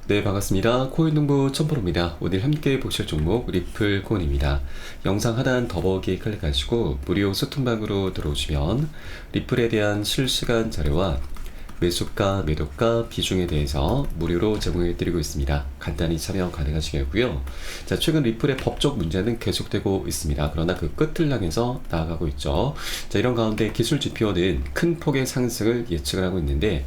네, 반갑습니다. 코인농부 첨프로입니다. 오늘 함께 보실 종목 리플 코인입니다. 영상 하단 더보기 클릭하시고 무료 소통방으로 들어오시면 리플에 대한 실시간 자료와 매수가, 매도가, 비중에 대해서 무료로 제공해드리고 있습니다. 간단히 참여 가능하시겠고요. 자, 최근 리플의 법적 문제는 계속되고 있습니다. 그러나 그 끝을 향해서 나아가고 있죠. 자, 이런 가운데 기술 지표는 큰 폭의 상승을 예측을 하고 있는데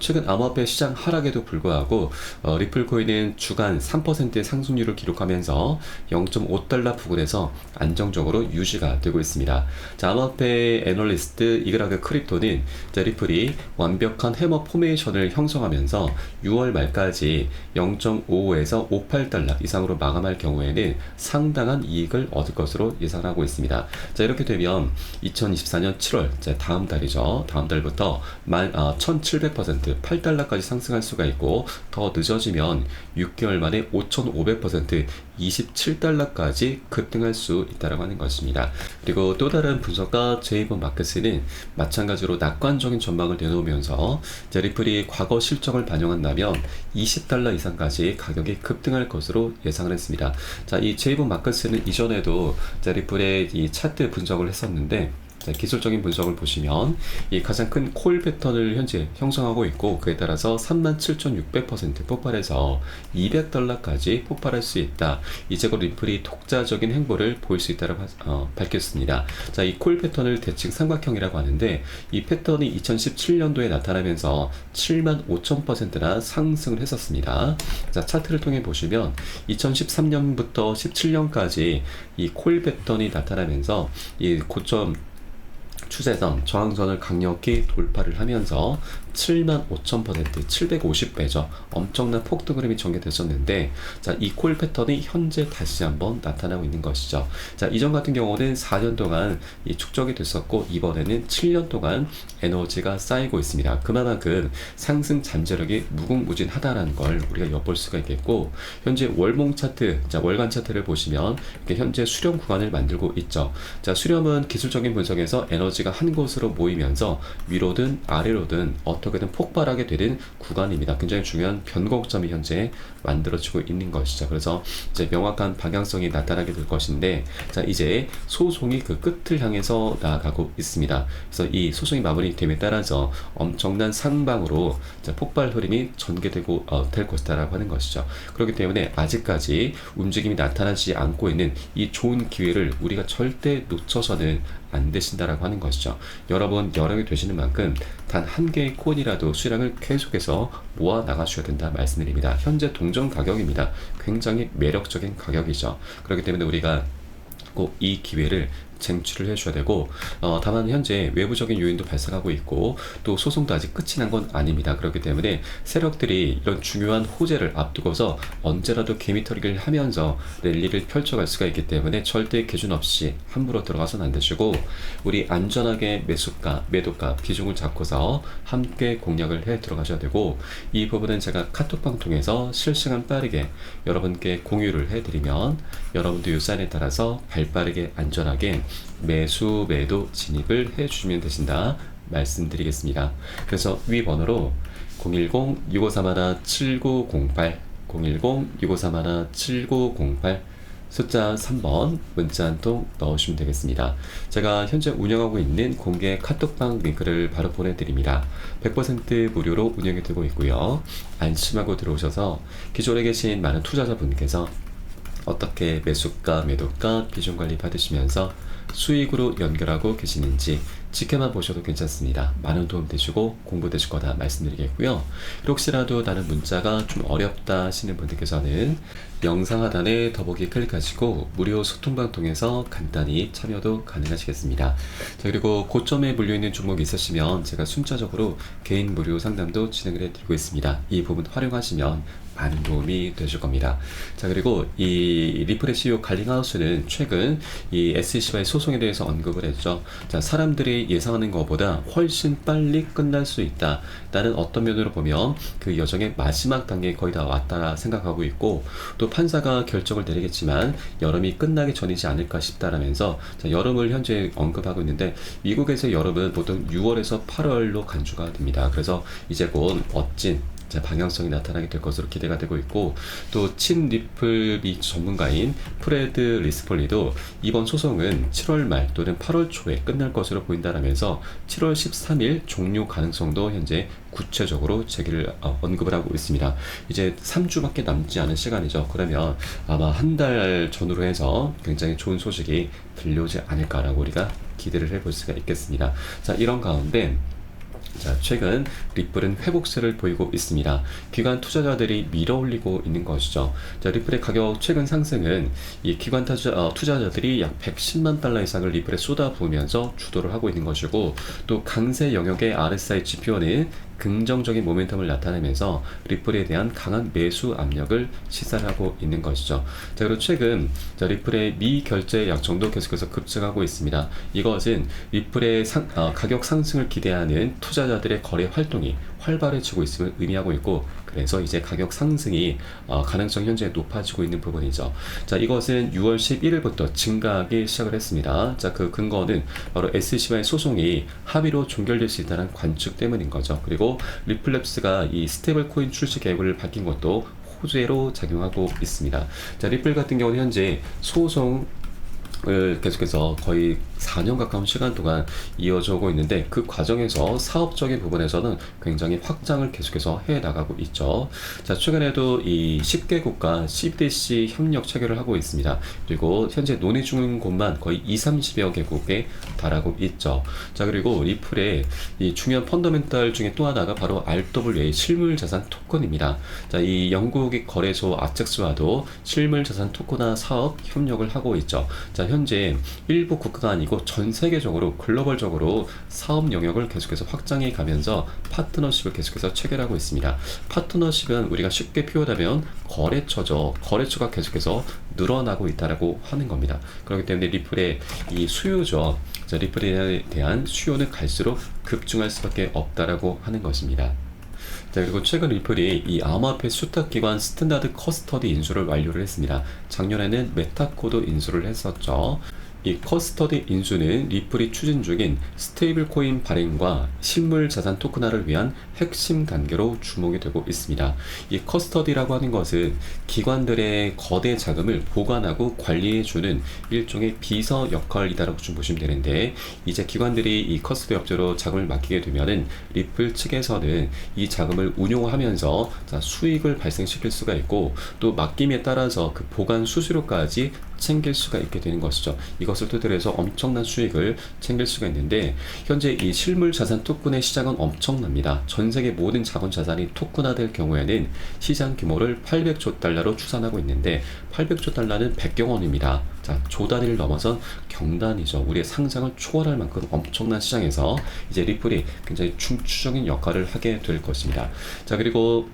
최근 암호화폐 시장 하락에도 불구하고 리플 코인은 주간 3%의 상승률을 기록하면서 0.5달러 부근에서 안정적으로 유지가 되고 있습니다. 자, 암호화폐 애널리스트 이그라그 크립토는 자, 리플이 완벽한 해머 포메이션을 형성하면서 6월 말까지 0.55에서 58달러 이상으로 마감할 경우에는 상당한 이익을 얻을 것으로 예상하고 있습니다. 자, 이렇게 되면 2024년 7월, 자, 다음 달이죠. 다음 달부터 1700%, 8달러까지 상승할 수가 있고, 더 늦어지면 6개월 만에 5500%, 27달러까지 급등할 수 있다고 하는 것입니다. 그리고 또 다른 분석가 제이번 마크스는 마찬가지로 낙관적인 전망을 내놓으면서 리플이 과거 실적을 반영한다면 20달러 이상까지 가격이 급등할 것으로 예상을 했습니다. 자, 이 제이번 마크스는 이전에도 리플의 이 차트 분석을 했었는데, 자, 기술적인 분석을 보시면 이 가장 큰 콜 패턴을 현재 형성하고 있고, 그에 따라서 37,600% 폭발해서 200달러까지 폭발할 수 있다. 이제껏 리플이 독자적인 행보를 보일 수 있다고 밝혔습니다. 자, 이 콜 패턴을 대칭 삼각형이라고 하는데, 이 패턴이 2017년도에 나타나면서 75,000%나 상승을 했었습니다. 자, 차트를 통해 보시면 2013년부터 17년까지 이 콜 패턴이 나타나면서 이 고점 추세선, 저항선을 강력히 돌파를 하면서 75,000%, 750배죠. 엄청난 폭등 흐름이 전개됐었는데, 자, 이 콜 패턴이 현재 다시 한번 나타나고 있는 것이죠. 자, 이전 같은 경우는 4년 동안 이 축적이 됐었고, 이번에는 7년 동안 에너지가 쌓이고 있습니다. 그만큼 상승 잠재력이 무궁무진하다라는 걸 우리가 엿볼 수가 있겠고, 현재 월봉 차트, 자, 월간 차트를 보시면 현재 수렴 구간을 만들고 있죠. 자, 수렴은 기술적인 분석에서 에너지가 한 곳으로 모이면서 위로든 아래로든 어떻게든 폭발하게 되는 구간입니다. 굉장히 중요한 변곡점이 현재 만들어지고 있는 것이죠. 그래서 이제 명확한 방향성이 나타나게 될 것인데, 자, 이제 소송이 그 끝을 향해서 나아가고 있습니다. 그래서 이 소송이 마무리됨에 따라서 엄청난 상방으로 폭발 흐름이 전개되고 될 것이다라고 하는 것이죠. 그렇기 때문에 아직까지 움직임이 나타나지 않고 있는 이 좋은 기회를 우리가 절대 놓쳐서는 안 되신다라고 하는 것이죠. 여러분, 여력이 되시는 만큼 단 한 개의 코인이라도 수량을 계속해서 모아 나가셔야 된다 말씀드립니다. 현재 동전 가격입니다. 굉장히 매력적인 가격이죠. 그렇기 때문에 우리가 꼭 이 기회를 쟁취를 해줘야 되고, 다만 현재 외부적인 요인도 발생하고 있고, 또 소송도 아직 끝이 난 건 아닙니다. 그렇기 때문에 세력들이 이런 중요한 호재를 앞두고서 언제라도 개미털기를 하면서 랠리를 펼쳐갈 수가 있기 때문에 절대 기준 없이 함부로 들어가서는 안 되시고, 우리 안전하게 매수가, 매도가 비중을 잡고서 함께 공략을 해 들어가셔야 되고, 이 부분은 제가 카톡방 통해서 실시간 빠르게 여러분께 공유를 해드리면 여러분도 이 사인에 따라서 발빠르게 안전하게 매수, 매도 진입을 해주시면 되신다 말씀드리겠습니다. 그래서 위 번호로 010-6531-7908, 010-6531-7908 숫자 3번 문자 한 통 넣으시면 되겠습니다. 제가 현재 운영하고 있는 공개 카톡방 링크를 바로 보내드립니다. 100% 무료로 운영이 되고 있고요. 안심하고 들어오셔서 기존에 계신 많은 투자자분께서 어떻게 매수가, 매도가, 비중 관리 받으시면서 수익으로 연결하고 계시는지 지켜만 보셔도 괜찮습니다. 많은 도움 되시고 공부 되실 거다 말씀드리겠고요. 혹시라도 나는 문자가 좀 어렵다 하시는 분들께서는 영상 하단에 더보기 클릭하시고 무료 소통방 통해서 간단히 참여도 가능하시겠습니다. 자, 그리고 고점에 물려있는 종목이 있으시면 제가 순차적으로 개인 무료 상담도 진행을 해드리고 있습니다. 이 부분 활용하시면 많은 도움이 되실 겁니다. 자, 그리고 이 리플의 CEO 갈링하우스는 최근 이 SEC와의 소송에 대해서 언급을 했죠. 자, 사람들이 예상하는 것보다 훨씬 빨리 끝날 수 있다. 나는 어떤 면으로 보면 그 여정의 마지막 단계에 거의 다 왔다 생각하고 있고, 또 판사가 결정을 내리겠지만 여름이 끝나기 전이지 않을까 싶다라면서, 자, 여름을 현재 언급하고 있는데, 미국에서 여름은 보통 6월에서 8월로 간주가 됩니다. 그래서 이제 곧 멋진 방향성이 나타나게 될 것으로 기대가 되고 있고, 또 친리플 미 전문가인 프레드 리스폴리도 이번 소송은 7월 말 또는 8월 초에 끝날 것으로 보인다라면서 7월 13일 종료 가능성도 현재 구체적으로 제기를 언급을 하고 있습니다. 이제 3주밖에 남지 않은 시간이죠. 그러면 아마 한 달 전후로 해서 굉장히 좋은 소식이 들려오지 않을까라고 우리가 기대를 해볼 수가 있겠습니다. 자, 이런 가운데 최근 리플은 회복세를 보이고 있습니다. 기관 투자자들이 밀어올리고 있는 것이죠. 리플의 가격 최근 상승은 이 기관 투자자들이 약 110만 달러 이상을 리플에 쏟아부으면서 주도를 하고 있는 것이고, 또 강세 영역의 RSI 지표는 긍정적인 모멘텀을 나타내면서 리플에 대한 강한 매수 압력을 시사하고 있는 것이죠. 그리고 최근 리플의 미결제 약정도 계속해서 급증하고 있습니다. 이것은 리플의 가격 상승을 기대하는 투자자들의 거래 활동이 활발해지고 있음을 의미하고 있고, 그래서 이제 가격 상승이 가능성이 현재 높아지고 있는 부분이죠. 이것은 6월 11일부터 증가하기 시작을 했습니다. 그 근거는 바로 SC와의 소송이 합의로 종결될 수 있다는 관측 때문인 거죠. 그리고 리플랩스가 이 스테이블 코인 출시 계획을 밝힌 것도 호재로 작용하고 있습니다. 리플 같은 경우는 현재 소송을 계속해서 거의 4년 가까운 시간 동안 이어져 오고 있는데, 그 과정에서 사업적인 부분에서는 굉장히 확장을 계속해서 해 나가고 있죠. 최근에도 이 10개국과 CBDC 협력 체결을 하고 있습니다. 그리고 현재 논의 중인 곳만 거의 20-30여 개국에 달하고 있죠. 그리고 리플의 이 중요한 펀더멘탈 중에 또 하나가 바로 RWA 실물자산 토큰입니다. 이 영국의 거래소 아젝스와도 실물자산 토큰화 사업 협력을 하고 있죠. 현재 일부 국가가 아니고 전 세계적으로 글로벌적으로 사업 영역을 계속해서 확장해 가면서 파트너십을 계속해서 체결하고 있습니다. 파트너십은 우리가 쉽게 표현하면 거래처죠. 거래처가 계속해서 늘어나고 있다라고 하는 겁니다. 그렇기 때문에 리플의 이 수요죠. 리플에 대한 수요는 갈수록 급증할 수밖에 없다라고 하는 것입니다. 그리고 최근 리플이 이 암호화폐 수탁기관 스탠다드 커스터디 인수를 완료를 했습니다. 작년에는 메타코도 인수를 했었죠. 이 커스터디 인수는 리플이 추진 중인 스테이블 코인 발행과 실물 자산 토큰화를 위한 핵심 단계로 주목이 되고 있습니다. 이 커스터디라고 하는 것은 기관들의 거대 자금을 보관하고 관리해주는 일종의 비서 역할이다라고 좀 보시면 되는데, 이제 기관들이 이 커스터디 업체로 자금을 맡기게 되면은 리플 측에서는 이 자금을 운용하면서 수익을 발생시킬 수가 있고, 또 맡김에 따라서 그 보관 수수료까지 챙길 수가 있게 되는 것이죠. 이것을 토대로 해서 엄청난 수익을 챙길 수가 있는데, 현재 이 실물 자산 토큰의 시장은 엄청납니다. 전 세계 모든 자본 자산이 토큰화될 경우에는 시장 규모를 800조 달러로 추산하고 있는데, 800조 달러는 100경 원입니다. 조 단위를 넘어선 경단이죠. 우리의 상상을 초월할 만큼 엄청난 시장에서 이제 리플이 굉장히 중추적인 역할을 하게 될 것입니다. 그리고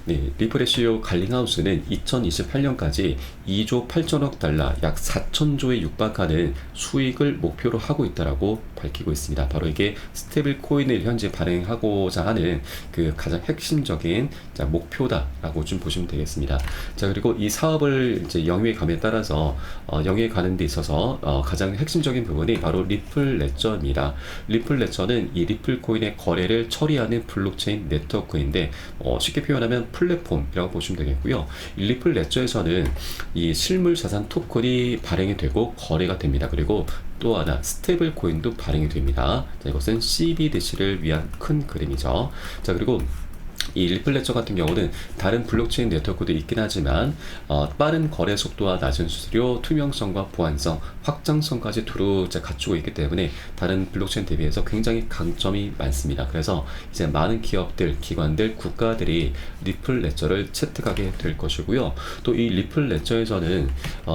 리플의 CEO 갈링하우스는 2028년까지 2조 8천억 달러, 약 4천조에 육박하는 수익을 목표로 하고 있다라고 밝히고 있습니다. 바로 이게 스테이블 코인을 현재 발행하고자 하는 그 가장 핵심적인 목표다라고 좀 보시면 되겠습니다. 그리고 이 사업을 이제 영위에 감에 따라서 영위에 가는 데 있어서 가장 핵심적인 부분이 바로 리플 레저입니다. 리플 레저는 이 리플 코인의 거래를 처리하는 블록체인 네트워크인데, 쉽게 표현하면 플랫폼이라고 보시면 되겠고요. 이 리플 레저에서는 이 실물 자산 토큰이 발행이 되고 거래가 됩니다. 그리고 또 하나 스테이블 코인도 발행이 됩니다. 이것은 CBDC를 위한 큰 그림이죠. 그리고 이 리플 레저 같은 경우는 다른 블록체인 네트워크도 있긴 하지만 빠른 거래 속도와 낮은 수수료, 투명성과 보안성, 확장성까지 두루 갖추고 있기 때문에 다른 블록체인 대비해서 굉장히 강점이 많습니다. 그래서 이제 많은 기업들, 기관들, 국가들이 리플 레저를 채택하게 될 것이고요. 또 이 리플 레저에서는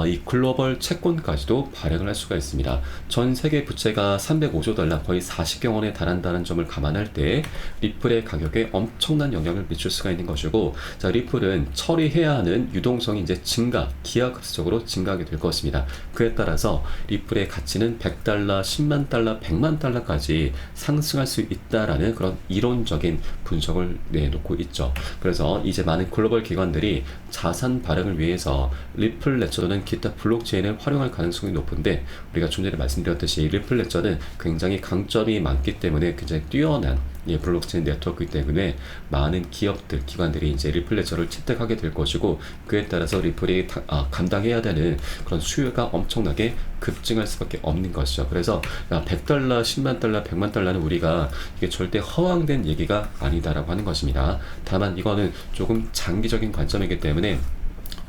이 글로벌 채권까지도 발행을 할 수가 있습니다. 전 세계 부채가 305조 달러, 거의 40경 원에 달한다는 점을 감안할 때 리플의 가격에 엄청난 영향을 미칠 수가 있는 것이고, 리플은 처리해야 하는 유동성이 이제 기하급수적으로 증가하게 될 것입니다. 그에 따라서 리플의 가치는 100달러, 10만 달러, 100만 달러까지 상승할 수 있다라는 그런 이론적인 분석을 내놓고 있죠. 그래서 이제 많은 글로벌 기관들이 자산 발행을 위해서 리플 레저 또는 기타 블록체인을 활용할 가능성이 높은데, 우리가 좀 전에 말씀드렸듯이 리플 레저는 굉장히 강점이 많기 때문에 굉장히 뛰어난 블록체인 네트워크이기 때문에 많은 기업들, 기관들이 이제 리플 레저를 채택하게 될 것이고, 그에 따라서 리플이 감당해야 되는 그런 수요가 엄청나게 급증할 수밖에 없는 것이죠. 그래서 100달러, 10만 달러, 100만 달러는 우리가 이게 절대 허황된 얘기가 아니다라고 하는 것입니다. 다만 이거는 조금 장기적인 관점이기 때문에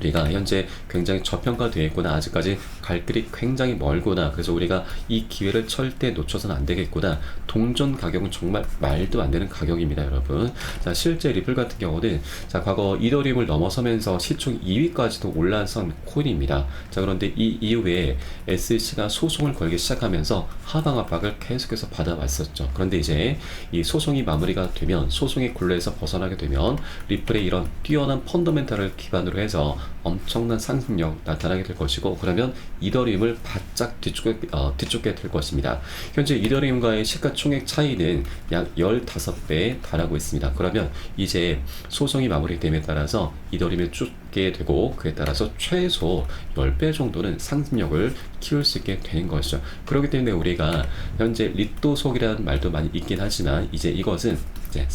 우리가 현재 굉장히 저평가되어 있구나, 아직까지 갈 길이 굉장히 멀구나, 그래서 우리가 이 기회를 절대 놓쳐서는 안 되겠구나, 동전 가격은 정말 말도 안 되는 가격입니다, 여러분. 자, 실제 리플 같은 경우는 자, 과거 이더리움을 넘어서면서 시총 2위까지도 올라선 코인입니다. 자, 그런데 이 이후에 SEC가 소송을 걸기 시작하면서 하방 압박을 계속해서 받아왔었죠. 그런데 이제 이 소송이 마무리가 되면, 소송의 굴레에서 벗어나게 되면 리플의 이런 뛰어난 펀더멘탈을 기반으로 해서 엄청난 상승력 나타나게 될 것이고, 그러면 이더리움을 바짝 뒤쫓게 될 것입니다. 현재 이더리움과의 시가총액 차이는 약 15배에 달하고 있습니다. 그러면 이제 소송이 마무리됨에 따라서 이더리움을 쫓게 되고, 그에 따라서 최소 10배 정도는 상승력을 키울 수 있게 되는 것이죠. 그렇기 때문에 우리가 현재 리또속이라는 말도 많이 있긴 하지만, 이제 이것은 이제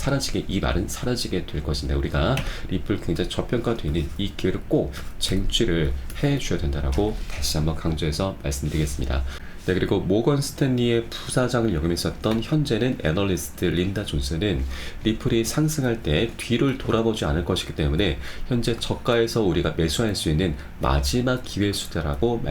이 말은 사라지게 될 것인데, 우리가 리플 굉장히 저평가되는 이 기회를 꼭 쟁취를 해줘야 된다라고 다시 한번 강조해서 말씀드리겠습니다. 네, 그리고 모건 스탠리의 부사장을 역임했었던 현재는 애널리스트 린다 존슨은 리플이 상승할 때 뒤를 돌아보지 않을 것이기 때문에 현재 저가에서 우리가 매수할 수 있는 마지막 기회 수다라고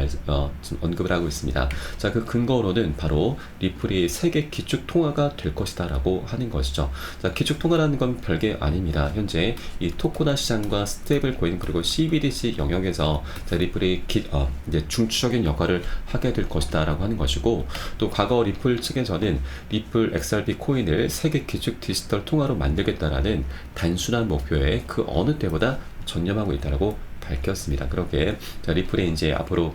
언급을 하고 있습니다. 자, 그 근거로는 바로 리플이 세계 기축 통화가 될 것이다 라고 하는 것이죠. 자, 기축 통화라는 건 별게 아닙니다. 현재 이 토코나 시장과 스테이블 코인, 그리고 CBDC 영역에서 자, 리플이 이제 중추적인 역할을 하게 될 것이다 라고 하는 것이고, 또 과거 리플 측에서는 리플 XRP 코인을 세계 기축 디지털 통화로 만들겠다라는 단순한 목표에 그 어느 때보다 전념하고 있다라고 밝혔습니다. 그렇게 리플이 이제 앞으로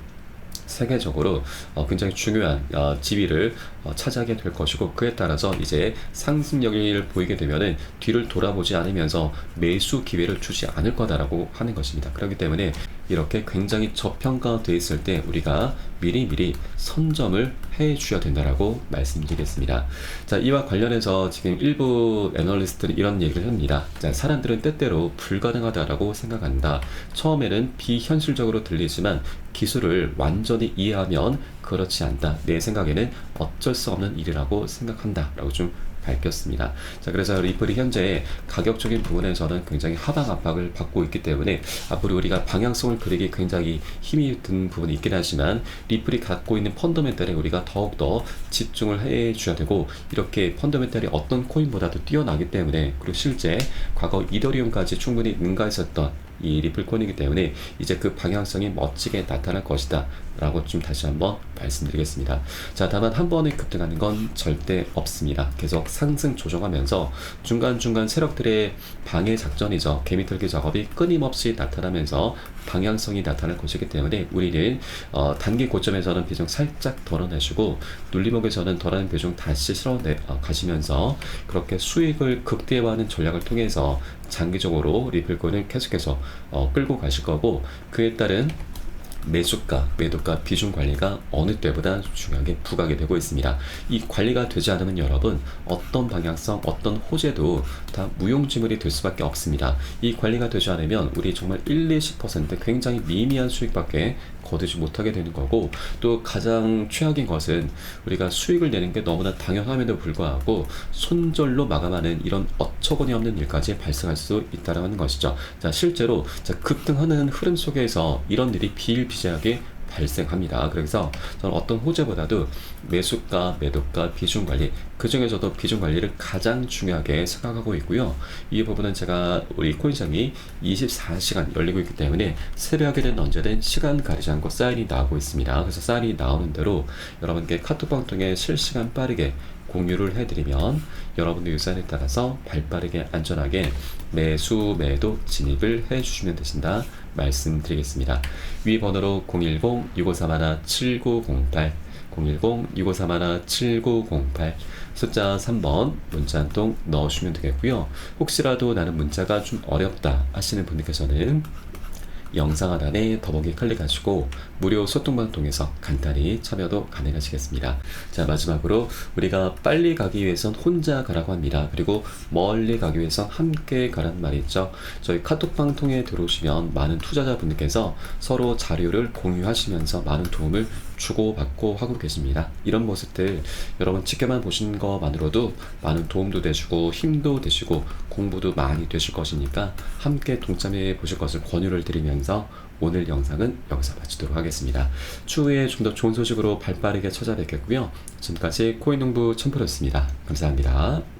세계적으로 굉장히 중요한 지위를 차지하게 될 것이고, 그에 따라서 이제 상승력을 보이게 되면은 뒤를 돌아보지 않으면서 매수 기회를 주지 않을 거다라고 하는 것입니다. 그렇기 때문에 이렇게 굉장히 저평가되어 있을 때 우리가 미리 선점을 해 주셔야 된다라고 말씀드리겠습니다. 자, 이와 관련해서 지금 일부 애널리스트는 이런 얘기를 합니다. 자, 사람들은 때때로 불가능하다라고 생각한다. 처음에는 비현실적으로 들리지만 기술을 완전히 이해하면 그렇지 않다. 내 생각에는 어쩔 수 없는 일이라고 생각한다 라고 좀 밝혔습니다. 자, 그래서 리플이 현재 가격적인 부분에서는 굉장히 하방 압박을 받고 있기 때문에 앞으로 우리가 방향성을 그리기 굉장히 힘이 든 부분이 있긴 하지만, 리플이 갖고 있는 펀더멘탈에 우리가 더욱더 집중을 해 줘야 되고, 이렇게 펀더멘탈이 어떤 코인보다도 뛰어나기 때문에, 그리고 실제 과거 이더리움까지 충분히 능가했었던 이 리플 코인이기 때문에 이제 그 방향성이 멋지게 나타날 것이다 라고 좀 다시 한번 말씀드리겠습니다. 자, 다만 한 번에 급등하는 건 절대 없습니다. 계속 상승 조정하면서 중간중간 세력들의 방해 작전이죠, 개미털기 작업이 끊임없이 나타나면서 방향성이 나타날 것이기 때문에 우리는 단기 고점에서는 비중 살짝 덜어내시고, 눌림목에서는 덜어낸 비중 다시 가시면서 그렇게 수익을 극대화하는 전략을 통해서 장기적으로 리플 코인을 계속해서 끌고 가실 거고, 그에 따른 매수가, 매도가 비중 관리가 어느 때보다 중요하게 부각이 되고 있습니다. 이 관리가 되지 않으면 여러분 어떤 방향성, 어떤 호재도 다 무용지물이 될 수밖에 없습니다. 이 관리가 되지 않으면 우리 정말 1-20% 굉장히 미미한 수익밖에 거두지 못하게 되는 거고, 또 가장 최악인 것은 우리가 수익을 내는 게 너무나 당연함에도 불구하고 손절로 마감하는 이런 어처구니 없는 일까지 발생할 수 있다는 것이죠. 자, 실제로 급등하는 흐름 속에서 이런 일이 비일비재하게 발생합니다. 그래서 저는 어떤 호재보다도 매수가, 매도가, 비중 관리, 그 중에서도 비중 관리를 가장 중요하게 생각하고 있고요. 이 부분은 제가 우리 코인장이 24시간 열리고 있기 때문에 새벽에는 언제든 시간 가리지 않고 사인이 나오고 있습니다. 그래서 사인이 나오는 대로 여러분께 카톡방 통해 실시간 빠르게 공유를 해드리면 여러분의 유산에 따라서 발빠르게 안전하게 매수, 매도 진입을 해주시면 되신다 말씀드리겠습니다. 위 번호로 010-6531-7908 010-6531-7908 숫자 3번 문자 한 통 넣어주시면 되겠고요. 혹시라도 나는 문자가 좀 어렵다 하시는 분들께서는 영상 하단에 더보기 클릭하시고 무료 소통방 통해서 간단히 참여도 가능하시겠습니다. 자, 마지막으로 우리가 빨리 가기 위해선 혼자 가라고 합니다. 그리고 멀리 가기 위해서 함께 가라는 말이 있죠. 저희 카톡방 통해 들어오시면 많은 투자자분들께서 서로 자료를 공유하시면서 많은 도움을 주고받고 하고 계십니다. 이런 모습들 여러분 지켜만 보시는 것만으로도 많은 도움도 되시고 힘도 되시고 공부도 많이 되실 것이니까 함께 동참해 보실 것을 권유를 드리면서 오늘 영상은 여기서 마치도록 하겠습니다. 추후에 좀 더 좋은 소식으로 발빠르게 찾아뵙겠고요. 지금까지 코인농부 첨프로였습니다. 감사합니다.